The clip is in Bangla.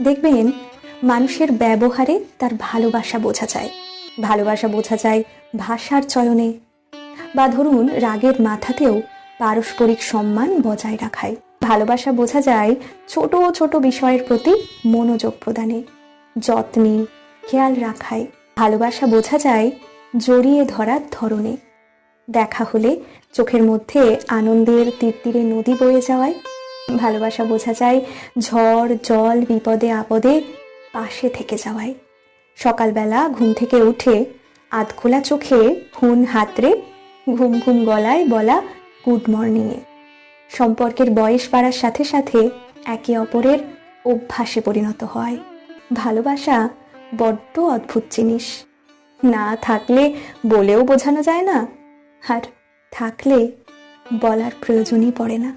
দেখবেন মানুষের ব্যবহারে তার ভালোবাসা বোঝা যায়। ভালোবাসা বোঝা যায় ভাষার চয়নে, বা ধরুন রাগের মাথাতেও পারস্পরিক সম্মান বজায় রাখায়। ভালোবাসা বোঝা যায় ছোট ছোট বিষয়ের প্রতি মনোযোগ প্রদানে, যত্নে, খেয়াল রাখায়। ভালোবাসা বোঝা যায় জড়িয়ে ধরার ধরনে, দেখা হলে চোখের মধ্যে আনন্দের তীরে নদী বয়ে যাওয়ায়। ভালোবাসা বোঝা যায় ঝড় জল বিপদে আপদে পাশে থেকে যাওয়ায়। সকালবেলা ঘুম থেকে উঠে আধখোলা চোখে ফোন হাতড়ে ঘুম ঘুম গলায় বলা গুড মর্নিংয়ে। সম্পর্কের বয়স বাড়ার সাথে সাথে একে অপরের অভ্যাসে পরিণত হয়। ভালোবাসা বড্ড অদ্ভুত জিনিস, না থাকলে বলেও বোঝানো যায় না, আর থাকলে বলার প্রয়োজনই পড়ে না।